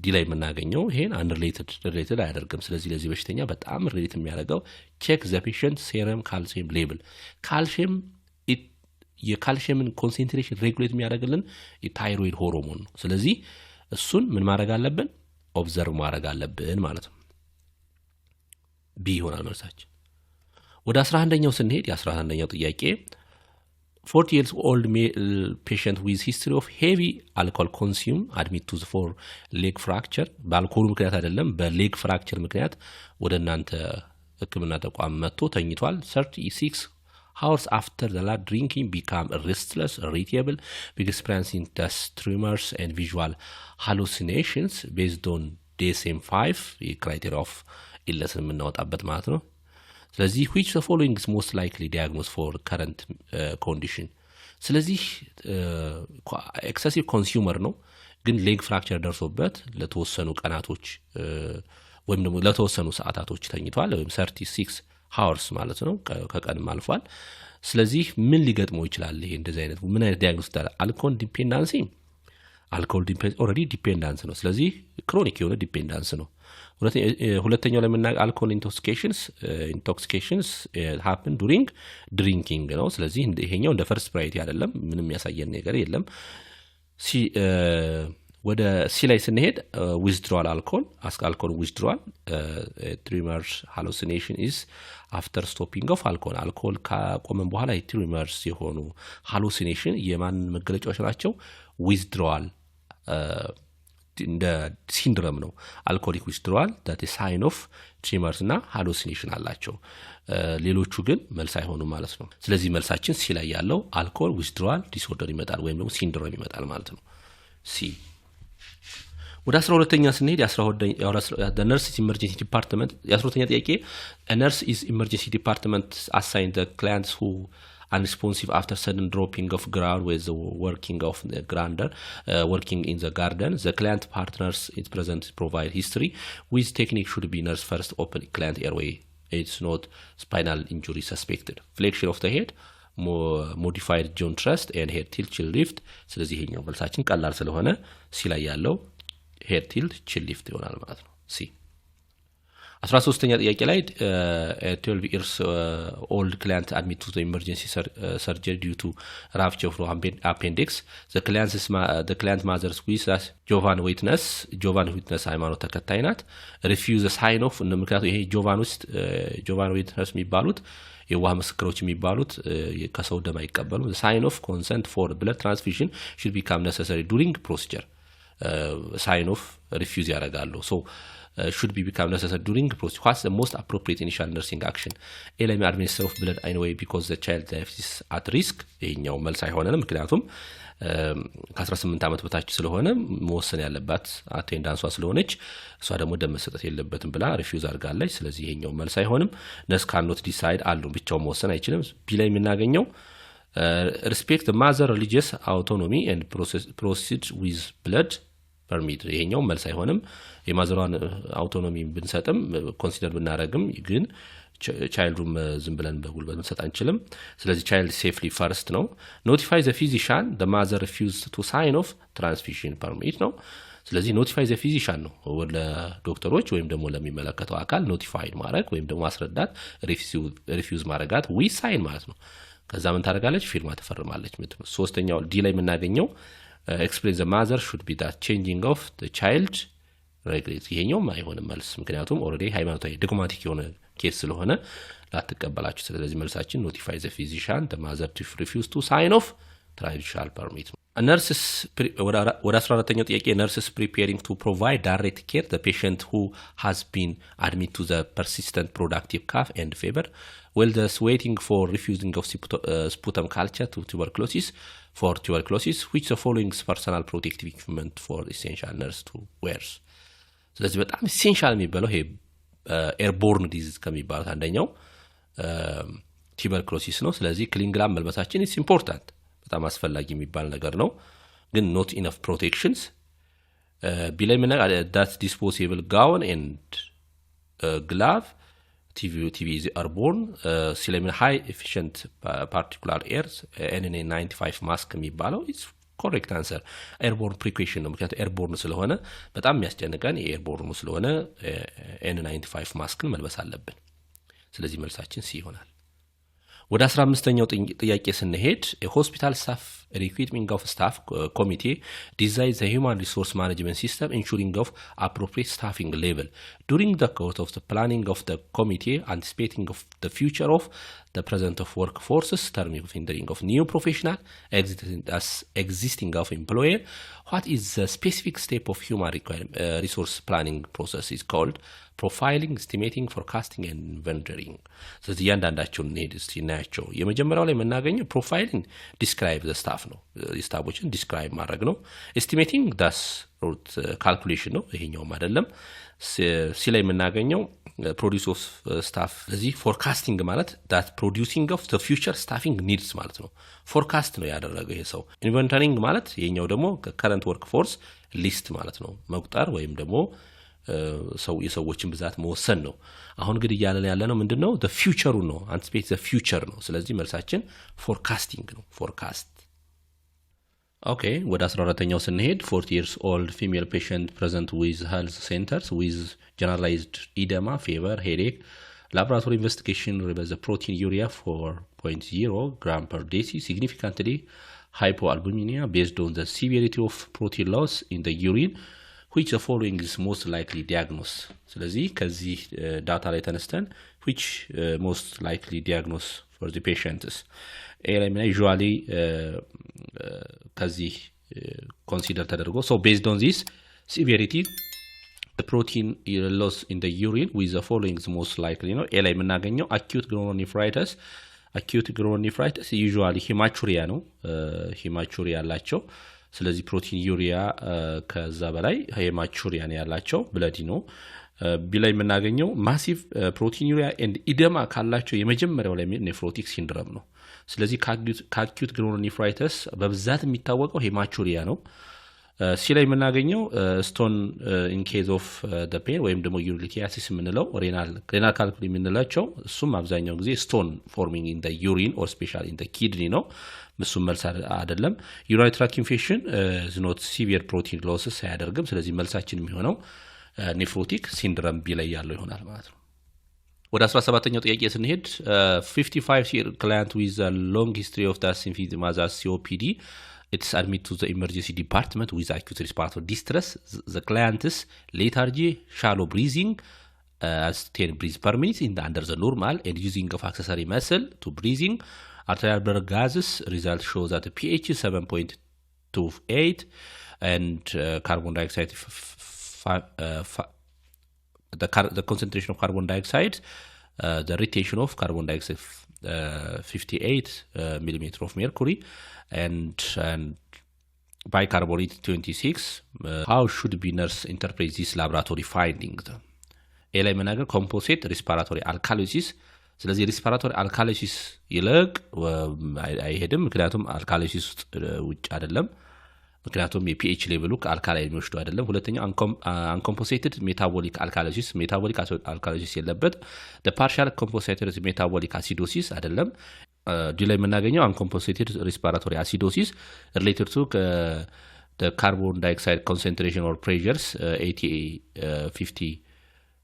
ዲ ላይ የምናገኘው ይሄን unrelated አያደርግም ስለዚህ ለዚህ በሽተኛ በጣም ሪሌት የሚያደርገው check the patient serum calcium level የካልሲየምን ኮንሰንትሬሽን ሬጉሌት የሚያደርግልን የታይሮይድ ሆርሞን ነው ስለዚህ እሱን ምን ማድረግ አለብን ኦብዘርቭ ማድረግ አለብን ማለት ነው ቢ ይሆናል መልሳችን ወደ 11ኛው ስንሄድ የ11ኛው ጥያቄ 40 years old male patient with history of heavy alcohol consume admit to for leg fracture በአልኮሉ ምክንያት አይደለም በሌግ ፍራክቸር ምክንያት ወደ እናንተ ህክምና ተቋም መጥቶ ተኝቷል 36 hours after the last drinking become restless irritable with experiencing dust tremors and visual hallucinations based on DSM-5 criteria of illness የምናወጣበት ማለት ነው ስለዚህ which the following is most likely diagnosed for current condition ስለዚህ excessive consumer ነው ግን leg fracture ደርሶበት ለተወሰኑ ቀናቶች ወይም ደግሞ ለተወሰኑ ሰዓታቶች ተኝቷል ወይም 36 hours ማለት ነው ከቀንም አልፏል ስለዚህ ምን ሊገጥመው ይችላል ይሄ እንደዚህ አይነት ምን አይነት ዲያግኖስ ታዲያ alcohol dependency already dependence ነው ስለዚህ chronic የሆነ dependence ነው ሁለተኛው ላይ የምናገኘው alcohol intoxications happen during drinking ነው ስለዚህ ይሄኛው እንደ first priority አይደለም ምንም ያሳየን ነገር የለም ወደ ሲ ላይ ስንሄድ withdrawal alcohol withdrawal tremors hallucination is after stopping of alcohol ካቆመን በኋላ tremors የሆኑ hallucination የማን መገለጫዎች ናቸው withdrawal እንደ ሲንድሮም ነው alcoholic withdrawal that is sign of tremors እና hallucination አላቸው ሌሎቹ ግን መልስ አይሆኑም ማለት ነው ስለዚህ መልሳችን ሲ ላይ ያለው alcohol withdrawal disorder ይመጣል ወይም ደግሞ ሲንድሮም ይመጣል ማለት ነው ሲ ወደ 12ኛ ስንሄድ the nurse is emergency department የ12ኛ ጥያቄ a nurse is emergency department assigned the clients who unresponsive after sudden dropping of ground with the working of the grander working in the garden the client partners is present provide history with technique should be nurse first open client airway it's not spinal injury suspected flexion of the head modified jaw thrust and head tilt chill lift ስለዚህ ይሄኛው መልሳችን ቀላል ስለሆነ ሲ ላይ ያለው head tilt chill lift ይሆናል ማለት ነው ሲ 13ኛ ጥያቄ ላይ 12 years old client admit to the emergency surgery due to rupture of appendix the client mother's with Jovan witness ሃይማኖት ተከታይ ናት refuse a sign of ምክንያቱም ይሄ Jovan witness የሚባሉት የዋህ ምስክሮች የሚባሉት ከሰው ደም አይቀበሉም the sign of consent for blood transfusion should become necessary during procedure sign of refuse ያደርጋሉ so should be become necessary during the procedure what's the most appropriate initial nursing action ኤለም administer of blood anyway because the child life is at risk ይሄኛው መልስ አይሆነንም ምክንያቱም ከ18 ዓመት በታች ስለሆነ መወሰን ያለባት አቴንዳንሷ ስለሆነች እሷ ደግሞ ደም መስጠት የለበትም ብላ ሪፊውዝ አድርጋለች ስለዚህ ይሄኛው መልስ አይሆንም nurse cannot decide አሉ ብቻው መወሰን አይችልም ቢ ላይ የምናገኘው respect the mother religious autonomy and proceed with blood permit ይሄኛው መልስ አይሆንም የማዘሯን አውቶኖሚ ብንሰጥም ኮንሲደር ብናረግም ግን ቻይልዱም ዝም ብለን በጉልበት መስጠት አንችልም ስለዚህ ቻይልድ ሴፍሊ ፈርስት ነው notify the physician the mother refused to sign off transfusion permit ነው ስለዚህ notify the physician ነው ወደ ዶክተሮች ወይም ደግሞ ለሚመለከተው አካል notify ማድረግ ወይም ደግሞ ማስረዳት refuse ማድረጋት we sign ማለት ነው ከዛ ምን ታደርጋለች ፊርማ ተፈርማለች ማለት ነው ሶስተኛው ዲ ላይ የምናገኘው explain the mother should be that changing of the child regulate ይሄኛው አይሆንም መልስ ምክንያቱም ኦሬዲ ሃይማኖታዊ ዶግማቲክ የሆነ ኬስ ስለሆነ ላትቀበላችሁ ስለዚህ መልሳችን notify the physician the mother to refuse to sign off transfusion permit nurses ወደ 14ኛው ጥያቄ nurses preparing to provide direct care the patient who has been admitted to the persistent productive cough and fever while thus waiting for refusing of sputum culture to tuberculosis for tuberculosis, which the following personal protective equipment for essential nurse to wears. ስለዚህ በጣም ኢሴንሻል የሚባለው ይሄ ኤርቦርን ዲዚዝ ከሚባሉት አንደኛው ቱበርኩሎሲስ ነው። ስለዚህ ክሊን ግላቭ መልበሳችን ኢትስ ኢምፖርታንት በጣም አስፈላጊ የሚባል ነገር ነው። ግን ኖት ኢነፍ ፕሮቴክሽንስ ቢላይ ምን ዳት ዲስፖሲብል ጋውን ኤንድ ግላቭ TB is airborne, ሲለምን high efficient particular airs NN95 ማስክ የሚባለው it's correct answer airborne precaution ነው። ምክንያቱም airborne ስለሆነ በጣም የሚያስጨንቀን airborne ስለሆነ N95 ማስክን መልበስ አለብን። ስለዚህ መልሳችን ሲ ይሆናል። ወደ 15ኛው ጥያቄ ስንሄድ የሆስፒታል ስታፍ ሪክሩትመንት ኦፍ ስታፍ ኮሚቴ ዲዛይን ዘ ሂውማን ሪሶርስ ማኔጅመንት ሲስተም ኢንሹሪንግ ኦፍ አፕሮፕሪየት ስታፊንግ ሌቭል ዱሪንግ ዘ ኮርስ ኦፍ ዘ ፕላኒንግ ኦፍ ዘ ኮሚቴ አንቲሲፔቲንግ ኦፍ ዘ ፊውቸር ኦፍ the present of work forces, terming of hindering of new professional, existing of employer. What is the specific step of human resource planning process is called profiling, estimating, forecasting and inventorying. ስለዚህ እያንዳንዳቸውን እንሄድ እስቲ እናያቸው። የመጀመሪያው ላይ የምናገኘው ፕሮፋይሊንግ ዲስክራይብ ዘ ስታፍ ነው። ስታፎችን ዲስክራይብ ማድረግ ነው። ኤስቲሜቲንግ ዳስ ሩት ካልኩሌሽን ነው። ይሄኛውም አይደለም። ሲ ላይ የምናገኘው ፕሮዲዩስ ኦፍ ስታፍ። ስለዚህ ፎርካስቲንግ ማለት ዳት ፕሮዲዩሲንግ ኦፍ ዘ ፊውቸር ስታፊንግ ኒድስ ማለት ነው። ፎርካስት ነው ያደረገው ይሄ ሰው። ኢንቨንተሪንግ ማለት የኛው ደግሞ ከረንት ወርክ ፎርስ ሊስት ማለት ነው። መቁጠር ወይም ደግሞ የሰዎችን ብዛት መወሰን ነው። አሁን ግን እያለን ያለ ነው ምንድነው? the future ነው። anticipate the future ነው። ስለዚህ መልሳችን forecasting ነው። forecast ኦኬ። ወደ 14ኛው ስንሄድ 40 years old female patient present with health centers with generalized edema, fever, headache. Laboratory investigation reveals the protein urea 4.0 gram per deci, significantly hypoalbuminemia based on the severity of protein loss in the urine. which the following is most likely diagnose. ስለዚህ ከዚህ ዳታ ላይ ተነስተን which most likely diagnose for the patients usually ከዚህ consider ተደርጎ so based on this severity the protein loss in the urine with the following is most likely ነው። ላይ የምናገኘው acute glomerulonephritis usually hematuria ነው። hematuria ያላቸው ስለዚህ ፕሮቲን ዩሪያ ከዛ በላይ ሄማቹሪያ ነው ያላቸው ብለዲ ነው። ቢላይ የምናገኘው ማሲቭ ፕሮቲን ዩሪያ ኤንድ ኢደማ ካላቸው የመጀመሪያው ላይ ኔፍሮቲክ ሲንድሮም ነው። ስለዚህ ከአኪዩት ግሎሜሩሎኔፍራይተስ በብዛት የሚታወቀው ሄማቹሪያ ነው። ሲ ላይ የምናገኘው ስቶን ኢን ኬዝ ኦፍ ዘ ፔን ወይም ደግሞ ዩሪቲያሲስ የምንለው ሬናል ካልኩሊ የምንላቸው እሱም አብዛኛው ጊዜ ስቶን ፎርሚንግ ኢን ዘ ዩሪን ኦር ስፔሻሊ ኢን ዘ ኪድኒ ነው። እሱም መልስ አይደለም። ዩሪናሪ ትራክ ኢንፌክሽን ኢዝ ኖት ሲቪር ፕሮቲን ሎስስ አያደርግም። ስለዚህ መልሳችን የሚሆነው ኔፍሮቲክ ሲንድሮም ቢ ላይ ያለው ይሆናል ማለት ነው። ወደ 17ኛው ጥያቄ ስንሄድ 55 year client with a long history of emphysema as COPD it's admitted to the emergency department with acute respiratory distress. The client's lethargy, shallow breathing as 10 breaths per minute under the normal and using of accessory muscle to breathing. Arterial blood gases result shows that the pH is 7.28 and carbon dioxide the concentration of carbon dioxide the retention of carbon dioxide 58 millimeter of mercury and bicarbonate 26. How should be nurse interpret this laboratory findings? ላይ መናገር composite respiratory alkalosis ስለዚህ ሪስፓራቶሪ አልካሊሲስ ይለቅ አይሄድም። ምክንያቱም አልካሊሲስ ውጭ አይደለም። ምክንያቱም የፒኤች ሌቭሉ ከአልካላይ የሚወስዱ አይደለም። ሁለተኛው አንኮምፖሴትድ ሜታቦሊክ አልካሊሲስ የለበት። the partial compensated metabolic acidosis አይደለም። ዲ ላይ የምናገኘው አንኮምፖሴትድ ሪስፓራቶሪ አሲዶሲስ related to the carbon dioxide concentration or pressures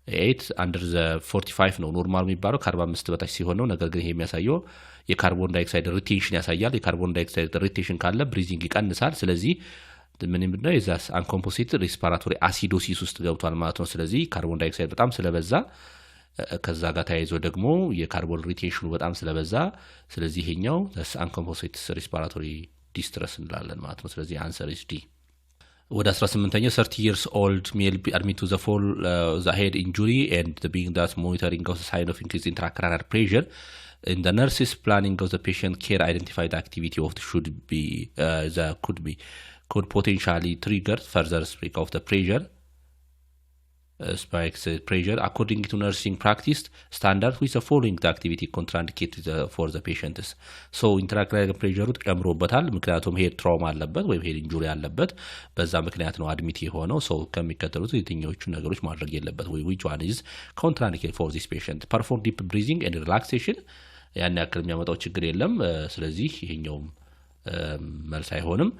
58 under the 45 ነው ኖርማል የሚባለው ከ45 በታች ሲሆን ነው። ነገር ግን ይሄ የሚያሳየው የካርቦን ዳይኦክሳይድ ሪቴንሽን ያሳያል። የካርቦን ዳይኦክሳይድ ሪቴንሽን ካለ ብሪዚንግ ይቀንሳል። ስለዚህ ምን ምንድነው የዛስ አንኮምፖሲትድ ሪስፓራቶሪ አሲዶሲስ ውስጥ ገብቷል ማለት ነው። ስለዚህ ካርቦን ዳይኦክሳይድ በጣም ስለበዛ ከዛ ጋር ተያይዞ ደግሞ የካርቦን ሪቴንሽኑ በጣም ስለበዛ ስለዚህ ይሄኛው አንኮምፖሲትድ ሪስፓራቶሪ ዲስትረስ እንላለን ማለት ነው። ስለዚህ አንሰር ኢዝ ዲ። ወደ 18ኛው 30 years old male admit to the fall the head injury and the being that monitoring of the sign of increased intracranial pressure in the nurses planning of the patient care identify the activity of could potentially trigger further spike of the pressure according to nursing practice standard with the following the activity contraindicated for the patients. So intracranial pressure ጨምሮበታል ምክንያቱም ሄድ ትራውማ አለበት ወይም ሄድ ኢንጁሪ አለበት በዛ ምክንያት ነው አድሚት የሆነው ሰው ከሚከተሉት የትኞቹ ነገሮች ማድረግ የለበት ወይ which one is contraindicated for this patient perform deep breathing and relaxation ያን ያክል የሚያመጣው ችግር የለም ስለዚህ ይሄኛው መልስ አይሆንም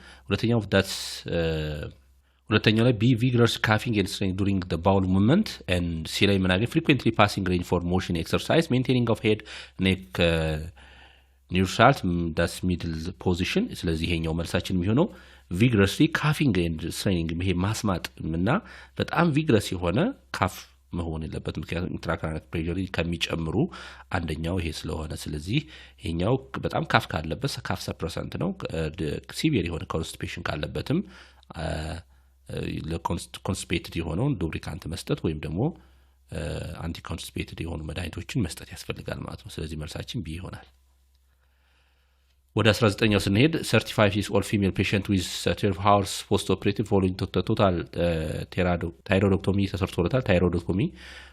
ሁለተኛው ላይ be vigorous coughing and straining during the bowel movement and C ላይ ምን አገኝ frequently passing range for motion exercise maintaining of head neck neutral that's middle position ስለዚህ ይሄኛው መልሳችን የሚሆነው vigorously coughing and straining ይሄ ማስማጥ እና በጣም vigorous የሆነ ካፍ መሆን የለበት ምክንያቱም intracranial pressure ከሚጨምሩ አንደኛው ይሄ ስለሆነ ስለዚህ ይሄኛው በጣም ካፍ ካለበት ካፍ ሰፕረሰንት ነው ሲቪር የሆነ ኮንስቲፔሽን ካለበትም ለኮንስፔትድ የሆነውን ሉብሪካንት መስጠት ወይም ደግሞ አንቲ ኮንስፔትድ የሆኑ መድኃኒቶችን መስጠት ያስፈልጋል ማለት ነው ስለዚህ መልሳችን ቢ ይሆናል ወደ 19ኛው ስንሄድ 35 years old female patient with 12 hours post operative following total thyroidectomy ተሰርቶለታል thyroidectomy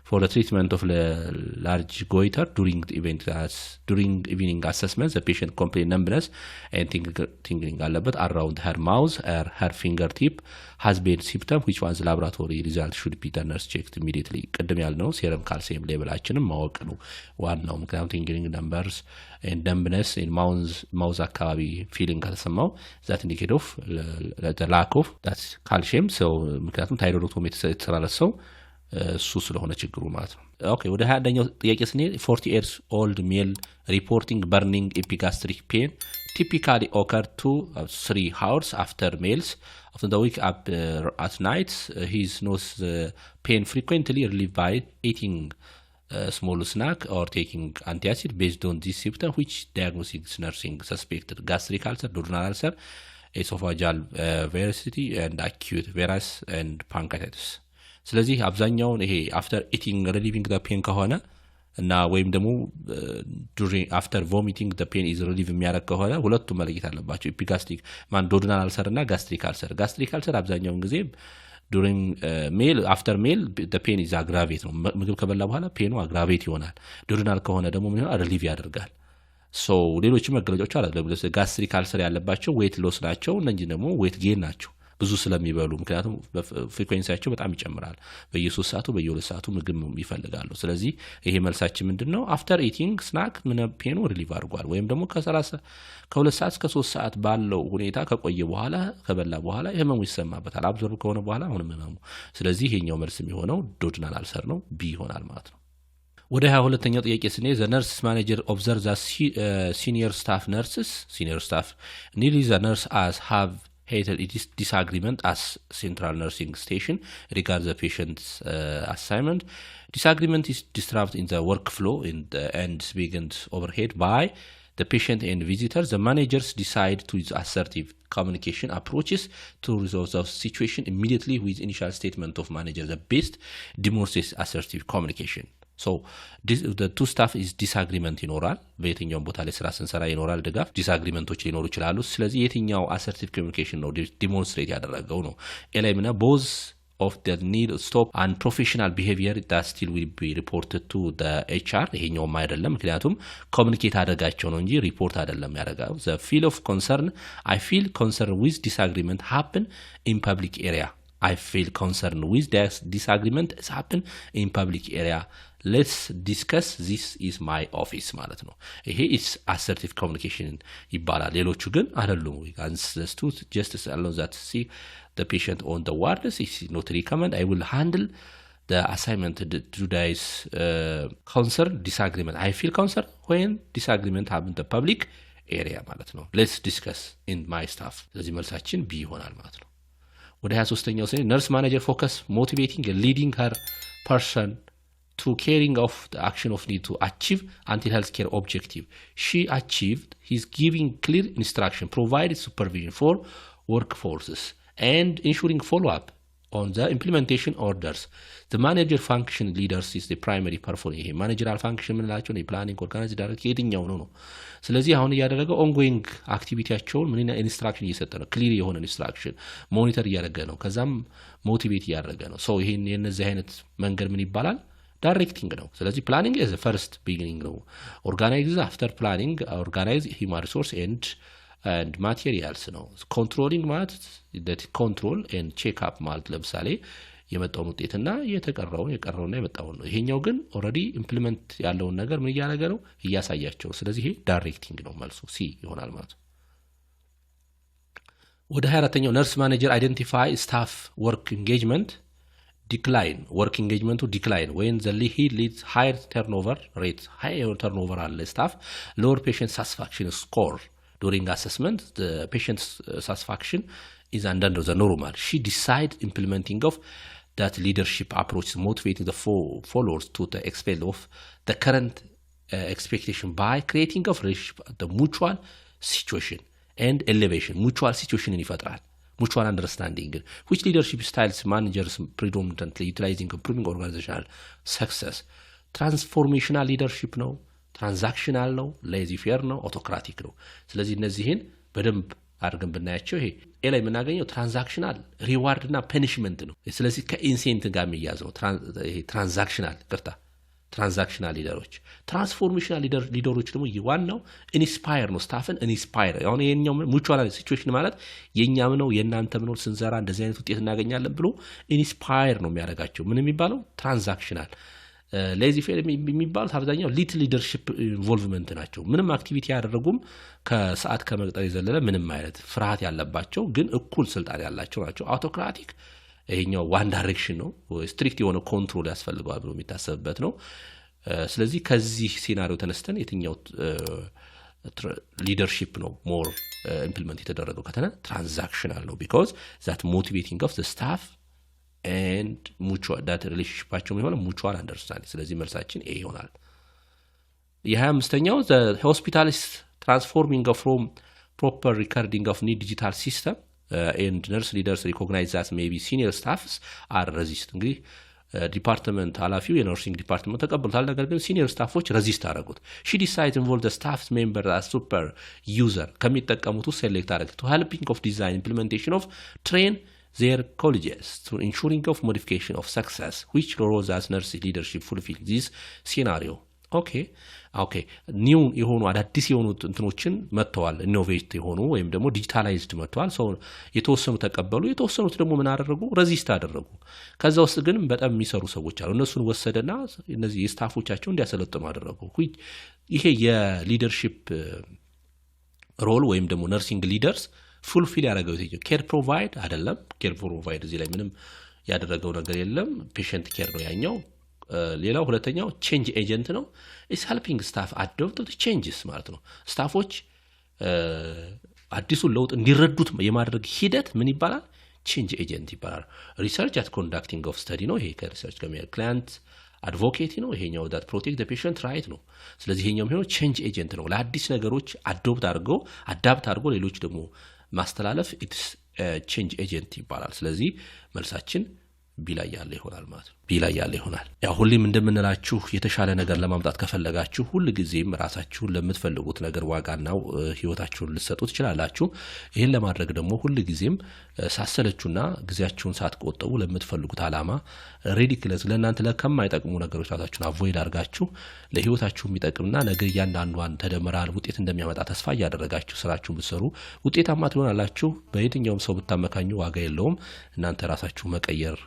for the treatment of large goiter during evening assessment the patient complained numbness and tingling አለበት around her mouth or her fingertip has been symptom which one's laboratory result should be the nurse checked immediately ቀደም ያልነው serum calcium ሌቭላችንን ማወቅ ነው ዋናው ምክንያቱም tingling numbers and numbness in mouth አካባቢ feeling ካልሰማው that indicate of the lack of that calcium so ምክንያቱም ታይሮይዶክቶሚ የተሰራለሰው እሱ ስለሆነ ችግሩ ማለት ነው ኦኬ ወደ 20ኛው ጥያቄ ስንሄድ 40 years old male reporting burning epigastric pain typically occur 2-3 hours after meals after the wake up at night his nose pain frequently relieved by eating small snack or taking antacid based on this symptom which diagnosis nursing suspected gastric ulcer duodenal ulcer esophageal varices and acute varus and pancreatitis ስለዚህ አብዛኛውን ይሄ after eating relieving the pain ከሆነ እና ወይም ደግሞ during after vomiting the pain is relieved የሚያደርግ ከሆነ ሁለቱም መለየት አለባቸው epigastric duodenal ulcer እና gastric ulcer አብዛኛውን ጊዜ during meal after meal the pain is aggravate ነው ምግብ ከበላ በኋላ ፔኑ አግራቬት ይሆናል duodenal ከሆነ ደግሞ ምን ይሆናል ሪሊቭ ያደርጋል ሶ ሌሎች መገለጫዎች አሉ ለምሳሌ gastric ulcer ያለባቸው weight loss ናቸው እነዚህ ደግሞ weight gain ናቸው ብዙ ስለሚበሉ ምክንያቱም ፍሪኩዌንሲያቸው በጣም ይጨምራል በየ3 ሰዓቱ በየ2 ሰዓቱ ምግብ ይፈልጋሉ ስለዚህ ይሄ መልሳችን ምንድነው አፍተር ኢቲንግ ስናክ ምን ፔኑ ሪሊቭ አድርጓል ወይም ደግሞ ከ2 ሰዓት እስከ 3 ሰዓት ባለው ሁኔታ ከቆየ በኋላ ከበላ በኋላ ህመሙ ይሰማበታል አብዞርብ ከሆነ በኋላ አሁንም ህመሙ ስለዚህ ይሄኛው መልስ የሚሆነው duodenal ulcer ነው ቢ ይሆናል ማለት ነው ወደ 22ኛው ጥያቄ ስንሄድ the nurse manager observes the senior staff nearly the nurse as have had a disagreement as central nursing station regarding the patient's assignment. Disagreement is disrupted in the workflow and begins overhead by the patient and visitors. The managers decide to use assertive communication approaches to resolve the situation immediately with initial statement of manager. The best demonstrates assertive communication. So the two staff is disagreement ይኖራል በየትኛው ቦታ ላይ ስራ ስንሰራ ይኖራል ድጋፍ ዲስአግሪመንቶች ሊኖሩ ይችላሉ ስለዚህ የትኛው assertive communication ነው ዲሞንስትሬት ያደረገው ነው ኤላይምና both of the need stop and professional behavior that still will be reported to the HR ይሄኛው አይደለም ምክንያቱም ኮሙኒኬት አደረጋቸው ነው እንጂ ሪፖርት አይደለም ያደረጋው the feel of concern I feel concerned with disagreement happen in public area I feel concerned with disagreement has happened in public area let's discuss this is my office ማለት ነው ይሄ is assertive communication ይባላል ሌሎቹ ግን አይደሉም we can just allow that see the patient on the ward is not recommend I will handle the assignment today's concern disagreement I feel concerned when disagreement happen in the public area ማለት ነው let's discuss in my staff ስለዚህ መልሳችን ቢ ይሆናል ማለት ነው ወደ 23ኛው ስለ nurse manager focus motivating and leading her person to carrying of the action of need to achieve anti-healthcare objective. She achieved his giving clear instruction, provided supervision for workforces and ensuring follow-up on the implementation orders. The manager function leaders is the primary perform ይሄ ማኔጀራል ፋንክሽን ምንላቸው ነው ፕላኒንግ ኦርጋናይዝ ዳይሬክት የትኛው ነው ስለዚህ አሁን ያደረገው ኦንጎይንግ አክቲቪቲያቸውን ምን ኢንስትራክሽን እየሰጠ ነው ክሊር የሆነ ኢንስትራክሽን ሞኒተር እያደረገ ነው ከዛም ሞቲቬት እያደረገ ነው ሶ ይሄን የነዚህ አይነት መንገድ ምን ይባላል ዳይሬክቲንግ ነው ስለዚህ ፕላኒንግ is the first beginning ነው ኦርጋናይዝ after planning organize human resource and materials ነው ኮንትሮሊንግ ማለት that control and check up ማለት ለምሳሌ የመጣውን ውጤትና የቀረውና የመጣውን ነው ይሄኛው ግን ኦሬዲ ኢምፕሊመንት ያለውን ነገር ምን ያደረገ ነው እያሳያቸው ስለዚህ ይሄ ዳይሬክቲንግ ነው መልሱ ሲ ይሆናል ማለት ነው ወደ 24ኛው ነርስ ማኔጀር አይደንቲፋይ ስታፍ ወርክ ኢንጌጅመንት decline work engagement to decline when the lead leads higher turnover rate higher turnover አለ staff lower patient satisfaction score during assessment the patient's satisfaction is under the normal she decide implementing of that leadership approach motivating the followers to the expense of the current expectation by creating of relationship the mutual situation and elevation mutual situation ይፈጥራል mutual understanding which leadership styles managers predominantly utilizing improving organizational success transformational leadership ነው transactional ነው laissez faire ነው autocratic ነው ስለዚህ እነዚህን በደንብ አድርገን ብናያቸው ይሄ ላይ የምናገኘው ትራንዛክሽናል ሪዋርድ እና ፐኒሽመንት ነው ስለዚህ ከኢንሴንት ጋር የሚያዝ ነው ይሄ ትራንዛክሽናል ሊደሮች ትራንስፎርሜሽናል ሊደሮች ደግሞ ዋናው ኢንስፓየር ነው ስታፍን ኢንስፓየር አሁን የኛው ሙቹዋል ሲቹዌሽን ማለት የኛም ነው የናንተም ነው ስንሰራ እንደዚህ አይነት ውጤት እናገኛለን ብሎ ኢንስፓየር ነው የሚያደርጋቸው ምን የሚባለው ትራንዛክሽናል laissez faire የሚባሉት አብዛኛው ሊትል ሊደርሺፕ ኢንቮልቭመንት ናቸው ምንም አክቲቪቲ ያደረጉም ከሰዓት ከመቅጠር ይዘለለ ምንም አይነት ፍርሃት ያለባቸው ግን እኩል ስልጣን ያላቸው ናቸው አውቶክራቲክ ይሄኛው ዋን ዳይሬክሽን ነው ስትሪክት የሆነ ኮንትሮል ያስፈልጋል ብሎ የሚታሰብበት ነው ስለዚህ ከዚህ ሲናሪዮ ተነስተን የትኛው ሊደርሺፕ ነው ሞር ኢምፕሊመንት የተደረገው ከተነ ትራንዛክሽናል ነው because that motivating of the staff and mutual that relationship አቸው የሆነ mutual understanding ስለዚህ መልሳችን ኤ ይሆናል የ25ኛው the hospital is transforming from proper recording of need digital system and nurse leaders recognize that maybe senior staffs are resist እንግዲህ ዲፓርትመንት ኃላፊው የነርሲንግ ዲፓርትመንት ተቀበሉታል ነገር ግን ሲኒየር ስታፎች ሬዚስት አደረጉት she decides involve the staff member as super user ከሚጠቀሙት ሴሌክት አደረገ to helping of design implementation of train their colleges to ensuring of modification of success which roles as nurse leadership fulfill this scenario okay new የሆኑ አዳዲስ የሆኑ እንትኖችን መጥተዋል ኢኖቬት የሆኑ ወይም ደግሞ ዲጂታላይዝድ መጥተዋል ሰው የተወሰኑ ተቀበሉ የተወሰኑት ደግሞ ምን አደረጉ ሬዚስት አደረጉ ከዛ ውስጥ ግን በጣም የሚሰሩ ሰዎች አሉ እነሱን ወሰደና እነዚህ ስታፎቻቸው እንዲያሰለጥኑ አደረጉ ይሄ የሊደርሺፕ ሮል ወይም ደግሞ ነርሲንግ ሊደርስ ፉልፊል ያደረገው ኬር ፕሮቫይድ አይደለም ኬር ፕሮቫይድ እዚህ ላይ ምንም ያደረገው ነገር የለም ፔሸንት ኬር ነው ያኛው ሌላው ሁለተኛው ቼንጅ ኤጀንት ነው is helping staff adopt the changes ማለት ነው ስታፎች አዲሱ ለውጥ እንዲረዱት የማድረግ ሂደት ምን ይባላል ቼንጅ ኤጀንት ይባላል ሪሰርች at conducting of study ነው ይሄ ከሪሰርች ጋር ክላይንት አድቮኬት ነው ይሄኛው that protect the patient right ነው ስለዚህ ይሄኛው ሆኖ ቼንጅ ኤጀንት ነው ለአዲስ ነገሮች አዳፕት አድርጎ ሌሎች ደግሞ ማስተላለፍ it's ቼንጅ ኤጀንት ይባላል ስለዚህ መልሳችን ቢላይ ያለ ይሆናል ማለት ነው ቢላይ ያለ ይሆናል ያው ሁሌም እንደምንላችሁ የተሻለ ነገር ለማምጣት ከፈለጋችሁ ሁሉ ጊዜም ራሳችሁን ለምትፈልጉት ነገር ዋጋና ህይወታችሁን ልትሰጡት ይችላልላችሁ ይሄን ለማድረግ ደግሞ ሁሉ ጊዜም ሳሰለቹና ጊዜያችሁን ሳትቆጠቡ ለምትፈልጉት አላማ ሪዲክለስ ለእናንተ ለከማይጠቅሙ ነገሮች ራሳችሁን አቮይድ አድርጋችሁ ለህይወታችሁ የሚጠቅምና ነገ ያንዳንዷን ተደመራል ውጤት እንደሚያመጣ ተስፋ ያደረጋችሁ ስራችሁን ብትሰሩ ውጤታማ ትሆናላችሁ በየትኛውም ሰው ብታመካኙ ዋጋ የለውም እናንተ ራሳችሁ መቀየር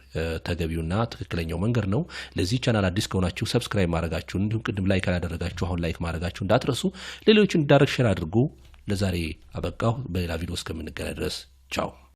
ተገቢውና ትክክለኛው መንገድ ነው ለዚህ ቻናል አዲስ ከሆናችሁ ሰብስክራይብ ማድረጋችሁ እንዲሁም ቅድም ላይክ አላደረጋችሁ አሁን ላይክ ማድረጋችሁ እንዳትረሱ ሌሎችን ዳይሬክሽን አድርጉ ለዛሬ አበቃው በሌላ ቪዲዮ እስከምንገናኝ ድረስ ቻው